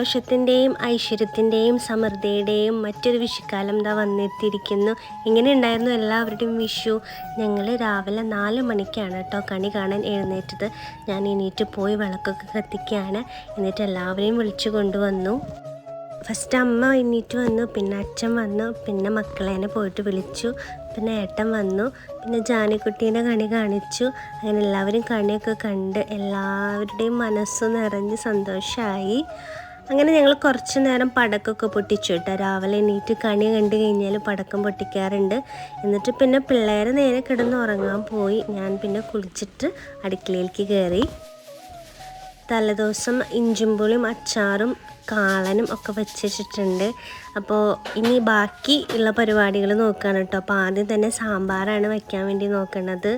സന്തോഷത്തിൻ്റെയും ഐശ്വര്യത്തിൻ്റെയും സമൃദ്ധിയുടെയും മറ്റൊരു വിഷുക്കാലം ദാ വന്നെത്തിയിരിക്കുന്നു. ഇങ്ങനെ ഉണ്ടായിരുന്നു എല്ലാവരുടെയും വിഷു. ഞങ്ങൾ രാവിലെ 4 മണിക്കാണ് കേട്ടോ കണി കാണാൻ എഴുന്നേറ്റത്. ഞാൻ എണീറ്റ് പോയി വിളക്കൊക്കെ കത്തിക്കുകയാണ്. എന്നിട്ട് എല്ലാവരെയും വിളിച്ചു കൊണ്ടുവന്നു. ഫസ്റ്റ് അമ്മ എണീറ്റ് വന്നു, പിന്നെ അച്ഛൻ വന്നു, പിന്നെ മക്കളേനെ പോയിട്ട് വിളിച്ചു, പിന്നെ ഏട്ടൻ വന്നു, പിന്നെ ജാനിക്കുട്ടീനെ കണി കാണിച്ചു. അങ്ങനെ എല്ലാവരും കണിയൊക്കെ കണ്ട് എല്ലാവരുടെയും മനസ്സ് നിറഞ്ഞ് സന്തോഷമായി. അങ്ങനെ ഞങ്ങൾ കുറച്ച് നേരം പടക്കമൊക്കെ പൊട്ടിച്ചു കേട്ടോ. രാവിലെ എണീറ്റ് കണി കണ്ടു കഴിഞ്ഞാൽ പടക്കം പൊട്ടിക്കാറുണ്ട്. എന്നിട്ട് പിന്നെ പിള്ളേരെ നേരെ കിടന്ന് ഉറങ്ങാൻ പോയി. ഞാൻ പിന്നെ കുളിച്ചിട്ട് അടുക്കളയിലേക്ക് കയറി. തലേദിവസം ഇഞ്ചുംപുളിയും അച്ചാറും കാളനും ഒക്കെ വെച്ചിട്ടുണ്ട്. അപ്പോൾ ഇനി ബാക്കി ഉള്ള പരിപാടികൾ നോക്കുകയാണ് കേട്ടോ. അപ്പോൾ ആദ്യം തന്നെ സാമ്പാറാണ് വയ്ക്കാൻ വേണ്ടി നോക്കുന്നത്.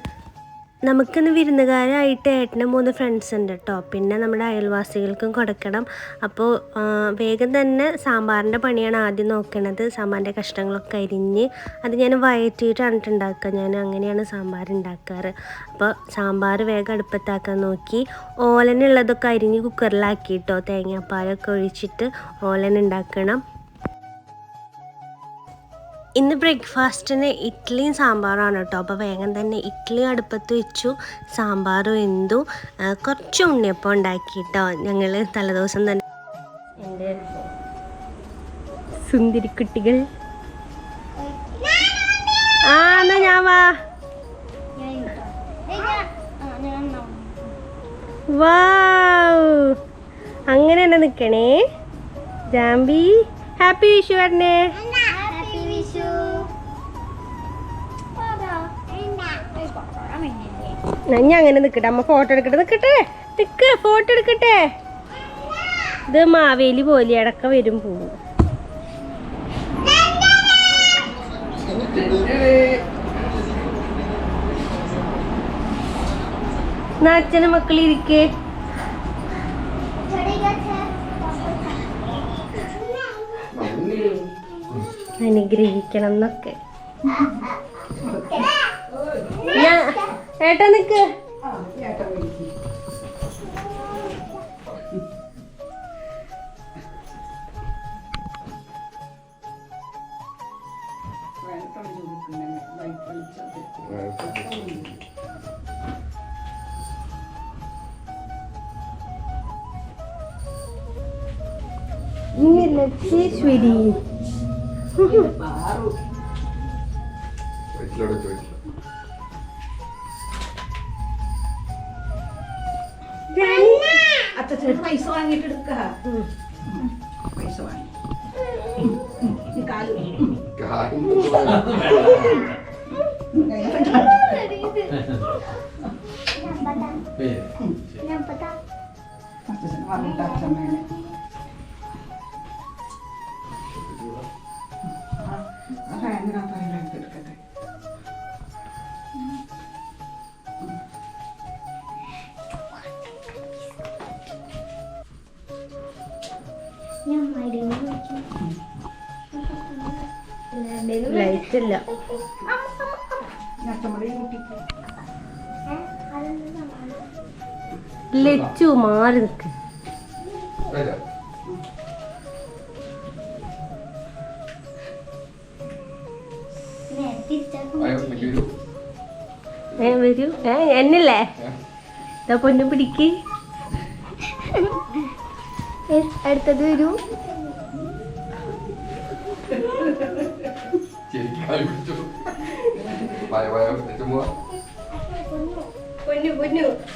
നമുക്കിന്ന് വിരുന്നുകാരായിട്ട് ഏട്ടന് 3 ഫ്രണ്ട്സ് ഉണ്ട് കേട്ടോ. പിന്നെ നമ്മുടെ അയൽവാസികൾക്കും കൊടുക്കണം. അപ്പോൾ വേഗം തന്നെ സാമ്പാറിൻ്റെ പണിയാണ് ആദ്യം നോക്കുന്നത്. സാമ്പാറിൻ്റെ കഷ്ണങ്ങളൊക്കെ അരിഞ്ഞ് അത് ഞാൻ വഴറ്റിയിട്ടാണ് ഉണ്ടാക്കുക. ഞാൻ അങ്ങനെയാണ് സാമ്പാർ ഉണ്ടാക്കാറ്. അപ്പോൾ സാമ്പാർ വേഗം അടുപ്പത്താക്കാൻ നോക്കി. ഓലനുള്ളതൊക്കെ അരിഞ്ഞ് കുക്കറിലാക്കി കേട്ടോ. തേങ്ങാപ്പാലൊക്കെ ഒഴിച്ചിട്ട് ഓലൻ ഉണ്ടാക്കണം. ഇന്ന് ബ്രേക്ക്ഫാസ്റ്റിന് ഇഡ്ഡലിയും സാമ്പാറാണ് കേട്ടോ. അപ്പോൾ വേഗം തന്നെ ഇഡ്ഡലി അടുപ്പത്ത് വെച്ചു, സാമ്പാറും എന്തു കുറച്ച് ഉണ്ണിയപ്പം ഉണ്ടാക്കി കേട്ടോ. ഞങ്ങൾ തലേദിവസം തന്നെ എൻ്റെ സുന്ദരിക്കുട്ടികൾ എന്നാ ഞാൻ വാ അങ്ങനെ തന്നെ നിൽക്കണേ. ജാമ്പി ഹാപ്പി വിഷു വരണേ. ഞാൻ അങ്ങനെ നിൽക്കട്ടെ, അമ്മ ഫോട്ടോ എടുക്കട്ടെ. നിൽക്ക് ഫോട്ടോ എടുക്കട്ടെ. ഇത് മാവേലി പോലെ ഇടക്ക വരും പോവും. അച്ഛനും മക്കളിരിക്കേ. അനുഗ്രഹിക്കണം എന്നൊക്കെ. ഏട്ടാ നിക്ക്. ലക്ഷ്മീശ്വരി അച്ഛന് പൈസ വാങ്ങിട്ട് എടുക്ക. പൈസ വാങ്ങി അച്ഛമ്മേനെ എടുക്കട്ടെ. ലൈറ്റില്ല. ലച്ചു മാറി നിൽക്ക്. വരൂ. എന്നല്ലേ പൊന്നും പിടിക്ക്. അടുത്തത് വരൂ.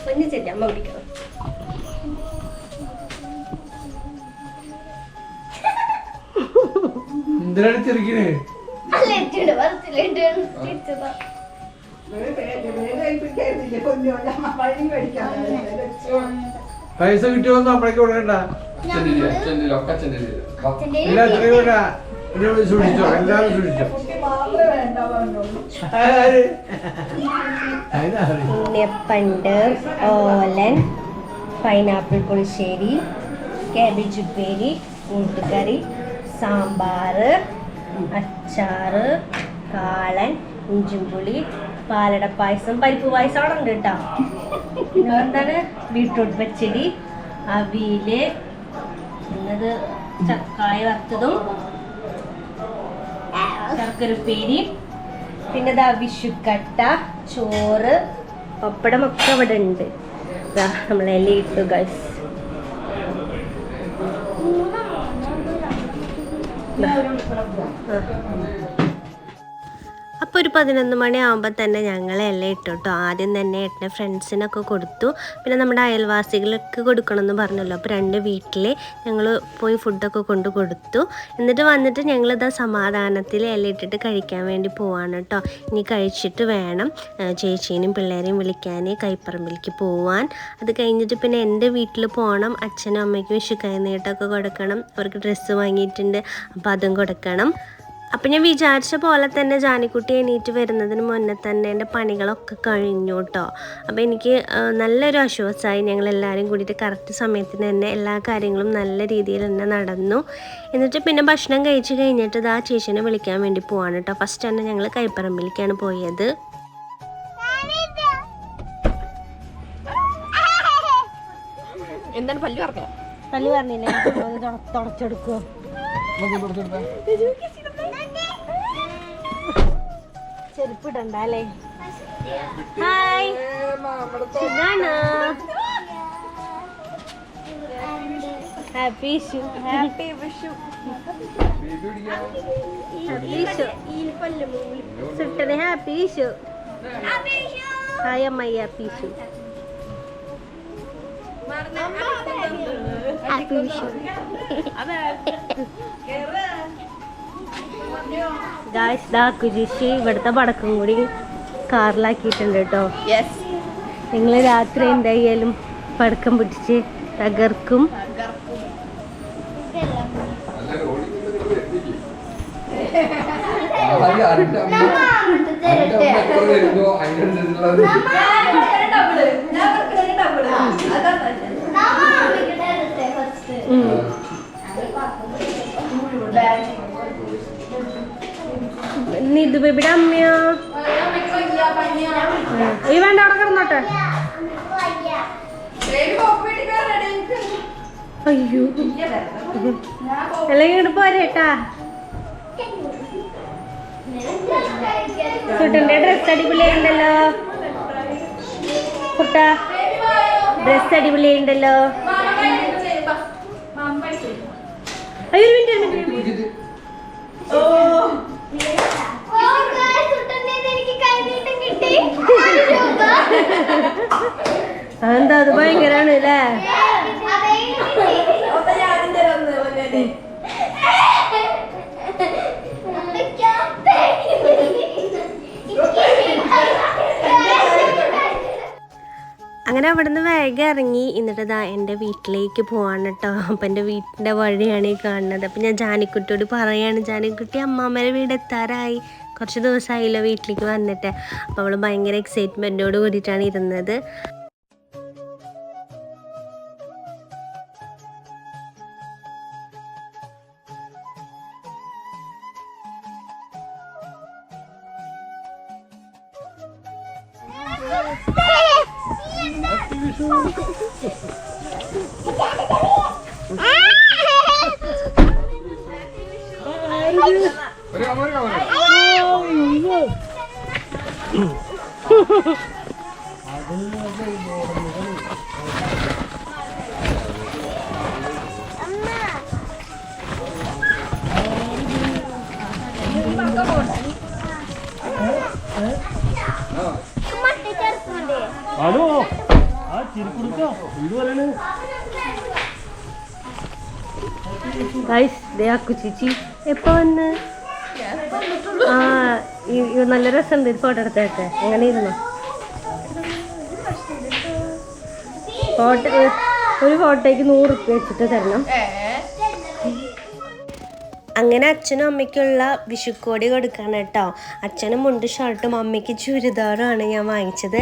പൊന്നു ചെല്ലി അമ്മ പിടിക്കണം. എന്തിനാണ് ചെറുക്കിനെ? പൈസ കിട്ടുമോന്ന് അപ്പഴേക്ക് കൊടുക്കണ്ട. ഇല്ല അത്രയും കൂടെ എന്നോട് സൂക്ഷിച്ചോ, എല്ലാവരും സൂക്ഷിച്ചോ. ഉണ്ണിയപ്പണ്ട്, ഓലൻ, പൈനാപ്പിൾ പുളിശ്ശേരി, കാബേജ് ഉപ്പേരി, കൂട്ടുകറി, സാമ്പാർ, അച്ചാറ്, കാളൻ, ഇഞ്ചുംപുളി, പാലട പായസം, പരിപ്പ് പായസം അവിടെ ഉണ്ട് കേട്ടോ. എന്താണ് ബീട്രൂട്ട് പച്ചടി, അവിയല്, ഇന്നത് ചക്കായ വറുത്തതും ശർക്കരപ്പേരി, പിന്നെ ഇതാ വിഷുക്കട്ട, ചോറ്, പപ്പടം ഒക്കെ അവിടെ ഉണ്ട്. നമ്മളെല്ലാം ഇട്ടു ഗൈസ്. അപ്പോൾ ഒരു 11 മണിയാകുമ്പോൾ തന്നെ ഞങ്ങളെല്ലാം ഇട്ടു കേട്ടോ. ആദ്യം തന്നെ ഏട്ടൻ്റെ ഫ്രണ്ട്സിനൊക്കെ കൊടുത്തു. പിന്നെ നമ്മുടെ അയൽവാസികൾക്ക് കൊടുക്കണമെന്ന് പറഞ്ഞല്ലോ. അപ്പോൾ 2 വീട്ടിൽ ഞങ്ങൾ പോയി ഫുഡൊക്കെ കൊണ്ട് കൊടുത്തു. എന്നിട്ട് വന്നിട്ട് ഞങ്ങളിതാ സമാധാനത്തിൽ എല്ലാം ഇട്ടിട്ട് കഴിക്കാൻ വേണ്ടി പോവാണ് കേട്ടോ. ഇനി കഴിച്ചിട്ട് വേണം ചേച്ചീനെയും പിള്ളേരെയും വിളിക്കാൻ കൈപ്പറമ്പിലേക്ക് പോവാൻ. അത് കഴിഞ്ഞിട്ട് പിന്നെ എൻ്റെ വീട്ടിൽ പോകണം. അച്ഛനും അമ്മയ്ക്കും വിഷുക്കൈ നീട്ടൊക്കെ കൊടുക്കണം. അവർക്ക് ഡ്രസ്സ് വാങ്ങിയിട്ടുണ്ട്, അപ്പോൾ അതും കൊടുക്കണം. അപ്പം ഞാൻ വിചാരിച്ച പോലെ തന്നെ ജാനിക്കുട്ടി എണീറ്റ് വരുന്നതിന് മുന്നേ തന്നെ എൻ്റെ പണികളൊക്കെ കഴിഞ്ഞു കേട്ടോ. അപ്പോൾ എനിക്ക് നല്ലൊരു ആശ്വാസമായി. ഞങ്ങളെല്ലാവരും കൂടിയിട്ട് കറക്റ്റ് സമയത്തിന് തന്നെ എല്ലാ കാര്യങ്ങളും നല്ല രീതിയിൽ തന്നെ നടന്നു. എന്നിട്ട് പിന്നെ ഭക്ഷണം കഴിച്ച് കഴിഞ്ഞിട്ട് ആ ചേച്ചീനെ വിളിക്കാൻ വേണ്ടി പോവാണ് കേട്ടോ. ഫസ്റ്റ് തന്നെ ഞങ്ങൾ കൈപ്പറമ്പിലേക്കാണ് പോയത്. എന്താണ് പല്ല് പറഞ്ഞില്ലേ തുടച്ചെടുക്കുമോ? ചെരുപ്പിടണ്ട അല്ലേ? ഹായ്, സുഖാണോ? ഹാപ്പി വിഷു. ഹാപ്പി വിഷു. സുട്ടനെ ഹാപ്പി വിഷു. ഹായ് അമ്മായി, ഹാപ്പി വിഷു. ഹാപ്പി വിഷു. കുരിശി ഇവിടുത്തെ പടക്കം കൂടി കാറിലാക്കിയിട്ടുണ്ട് കേട്ടോ. നിങ്ങൾ രാത്രി എന്തായാലും പടക്കം പിടിച്ച് തകർക്കും. നിതു ബേബിയുടെ അമ്മയോ? ഈ വേണ്ട, അവിടെ കിടന്നോട്ടെ. അയ്യോ, അല്ലെങ്കിൽ ഇങ്ങോട്ട് പോരേട്ടാ. കുട്ടൻ്റെ ഡ്രസ് അടിപൊളിയുണ്ടല്ലോ. കുട്ട ഡ്രസ് അടിപൊളിയുണ്ടല്ലോ. അയ്യോ, ഒരു മിനിറ്റ്. അതെന്താ, അത് ഭയങ്കരാണ് അല്ലേ? അങ്ങനെ അവിടുന്ന് വേഗം ഇറങ്ങി. എന്നിട്ട് ഇതാ എൻ്റെ വീട്ടിലേക്ക് പോവാണ് കേട്ടോ. അപ്പം എൻ്റെ വീട്ടിൻ്റെ വഴിയാണ് ഈ കാണുന്നത്. അപ്പം ഞാൻ ജാനിക്കുട്ടിയോട് പറയാണ്, ജാനിക്കുട്ടി അമ്മാമ്മേടെ വീട് എത്താറായി, കുറച്ച് ദിവസമായില്ലോ വീട്ടിലേക്ക് വന്നിട്ട്. അപ്പോൾ അവൾ ഭയങ്കര എക്സൈറ്റ്മെൻറ്റോട് കൂടിയിട്ടാണ് ഇരുന്നത്. ഹലോ, ആ ചിരിക്കുടുക്ക വീട് പറയണേ. ചേച്ചി എപ്പോ വന്ന്? ആ, നല്ല രസമുണ്ട്. ഒരു ഫോട്ടോ എടുത്തേട്ടെ. അങ്ങനെ ഇരുന്നോ? ഒരു ഫോട്ടോയ്ക്ക് 100 റുപ്യ വെച്ചിട്ട് തരണം. അങ്ങനെ അച്ഛനും അമ്മയ്ക്കുള്ള വിഷുക്കോടി കൊടുക്കാണ് കേട്ടോ. അച്ഛനും മുണ്ട് ഷർട്ടും അമ്മയ്ക്ക് ചുരിദാറുമാണ് ഞാൻ വാങ്ങിച്ചത്.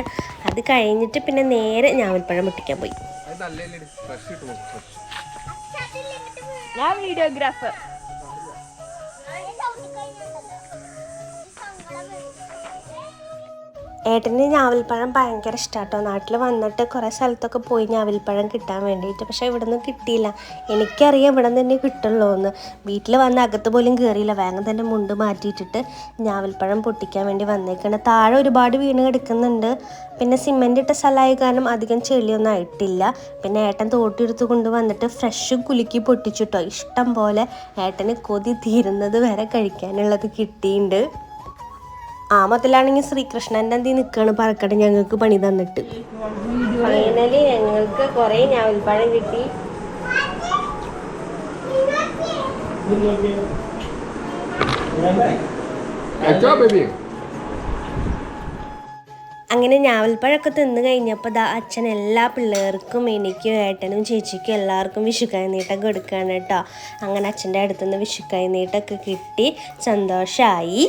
അത് കഴിഞ്ഞിട്ട് പിന്നെ നേരെ ഞാവൽപ്പഴം പൊട്ടിക്കാൻ പോയി. ഞാൻ വീഡിയോഗ്രാഫർ. ഏട്ടന് ഞാവൽപ്പഴം ഭയങ്കര ഇഷ്ടമാട്ടോ. നാട്ടിൽ വന്നിട്ട് കുറേ സ്ഥലത്തൊക്കെ പോയി ഞാവൽപ്പഴം കിട്ടാൻ വേണ്ടിയിട്ട്, പക്ഷേ ഇവിടെ നിന്ന് കിട്ടിയില്ല. എനിക്കറിയാം ഇവിടെ നിന്ന് തന്നെ കിട്ടുള്ളൂ എന്ന്. വീട്ടിൽ വന്ന് അകത്ത് പോലും കയറിയില്ല, വേഗം തന്നെ മുണ്ട് മാറ്റിയിട്ടിട്ട് ഞാവൽപ്പഴം പൊട്ടിക്കാൻ വേണ്ടി വന്നേക്കാണ്. താഴെ ഒരുപാട് വീണ് കിടക്കുന്നുണ്ട്. പിന്നെ സിമെൻ്റ് ഇട്ട സ്ഥലമായ കാരണം അധികം ചെളിയൊന്നും ആയിട്ടില്ല. പിന്നെ ഏട്ടൻ തോട്ടിയെടുത്ത് കൊണ്ട് വന്നിട്ട് ഫ്രഷ് കുലുക്കി പൊട്ടിച്ചിട്ടോ. ഇഷ്ടം പോലെ ഏട്ടന് കൊതി തീരുന്നത് വരെ കഴിക്കാനുള്ളത് കിട്ടിയിട്ടുണ്ട്. ആ മൊത്തത്തിലാണെങ്കിൽ ശ്രീകൃഷ്ണൻ്റെ എന്തി നിൽക്കുകയാണ് പറക്കട്ടെ ഞങ്ങൾക്ക് പണി തന്നിട്ട്. ഫൈനലി ഞങ്ങൾക്ക് കുറേ ഞാവൽപ്പഴം കിട്ടി. അങ്ങനെ ഞാവൽപ്പഴമൊക്കെ തിന്ന് കഴിഞ്ഞപ്പോൾ അച്ഛൻ എല്ലാ പിള്ളേർക്കും, എനിക്കും ഏട്ടനും ചേച്ചിക്കും എല്ലാവർക്കും വിഷുക്കൈ നീട്ടം കൊടുക്കുകയാണ് കേട്ടോ. അങ്ങനെ അച്ഛൻ്റെ അടുത്തുനിന്ന് വിഷുക്കൈ നീട്ടമൊക്കെ കിട്ടി, സന്തോഷമായി.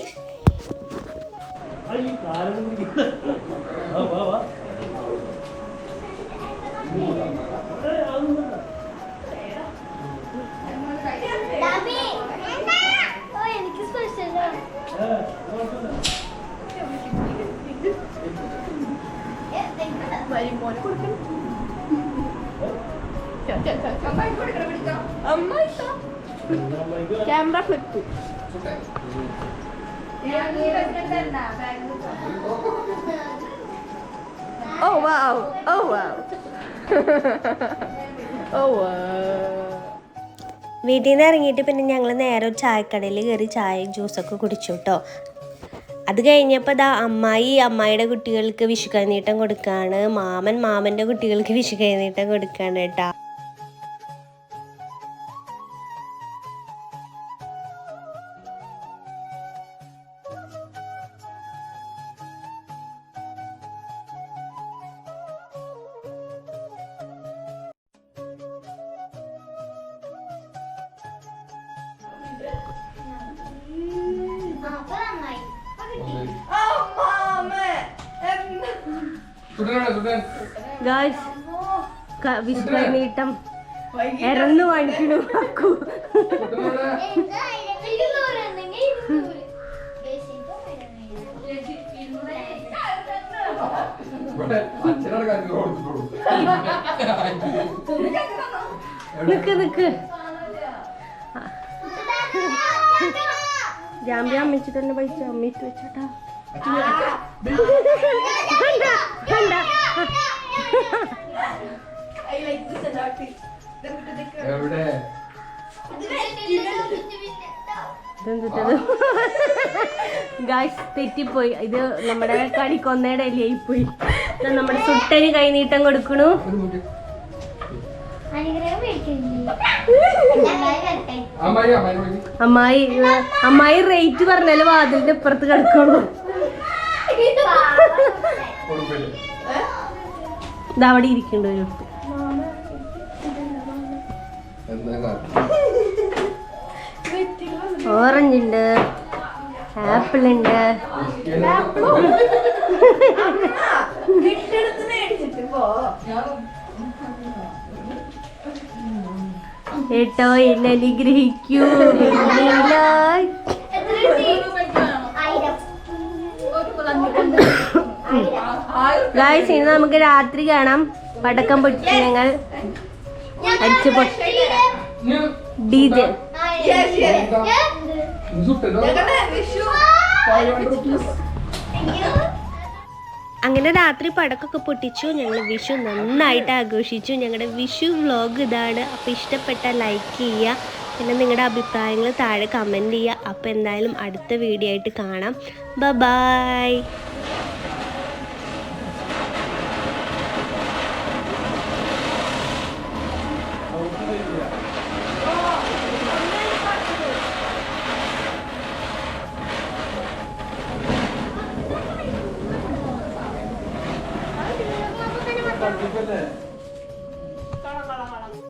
Camera flip. Oh wow! Oh wow! Oh wow! വീട്ടിൽ നിന്ന് ഇറങ്ങിയിട്ട് പിന്നെ ഞങ്ങൾ നേരെ ഒരു ചായക്കടയിൽ കയറി ചായയും ജ്യൂസൊക്കെ കുടിച്ചു കേട്ടോ. അത് കഴിഞ്ഞപ്പോൾ അമ്മായിയുടെ കുട്ടികൾക്ക് വിഷു കൈനീട്ടം കൊടുക്കുകയാണ്. മാമൻ്റെ കുട്ടികൾക്ക് വിഷു കൈനീട്ടം കൊടുക്കുകയാണ് കേട്ടോ. ഗായ്സ് വിഷു കൈനീട്ടം ഇറന്നു വാങ്ങിക്കണു. നിക്ക് ജാമ്യ അമ്മിച്ചിട്ട് തന്നെ പൈസ അമ്മിട്ട് വെച്ചോട്ടാ. ഗായ്സ് തെറ്റിപ്പോയി. ഇത് നമ്മുടെ കണിക്കൊന്നയുടെ അലിയായിപ്പോയി. നമ്മുടെ സുട്ടന് കൈനീട്ടം കൊടുക്കണു. അമ്മായി റേറ്റ് പറഞ്ഞാല് വാതിലിന്റെ ഇപ്പുറത്ത് കിടക്കുള്ളൂ. ഇതവിടെ ഇരിക്കണ്ട ഒരു ഓറഞ്ച് ഉണ്ട്, ആപ്പിൾ ഉണ്ട്. ഏട്ടോ എന്നെ അനുഗ്രഹിക്കൂ. ഗായ്സ് ഇനി നമുക്ക് രാത്രി കാണാം. പടക്കം പൊട്ടി ഞങ്ങൾ അടിച്ചു DJ. അങ്ങനെ രാത്രി പടക്കൊക്കെ പൊട്ടിച്ചു. ഞങ്ങൾ വിഷു നന്നായിട്ട് ആഘോഷിച്ചു. ഞങ്ങളുടെ വിഷു വ്ലോഗ് ഇതാണ്. അപ്പോൾ ഇഷ്ടപ്പെട്ട ലൈക്ക് ചെയ്യുക, പിന്നെ നിങ്ങളുടെ അഭിപ്രായങ്ങൾ താഴെ കമൻറ്റ് ചെയ്യുക. അപ്പോൾ എന്തായാലും അടുത്ത വീഡിയോ ആയിട്ട് കാണാം. ബൈ.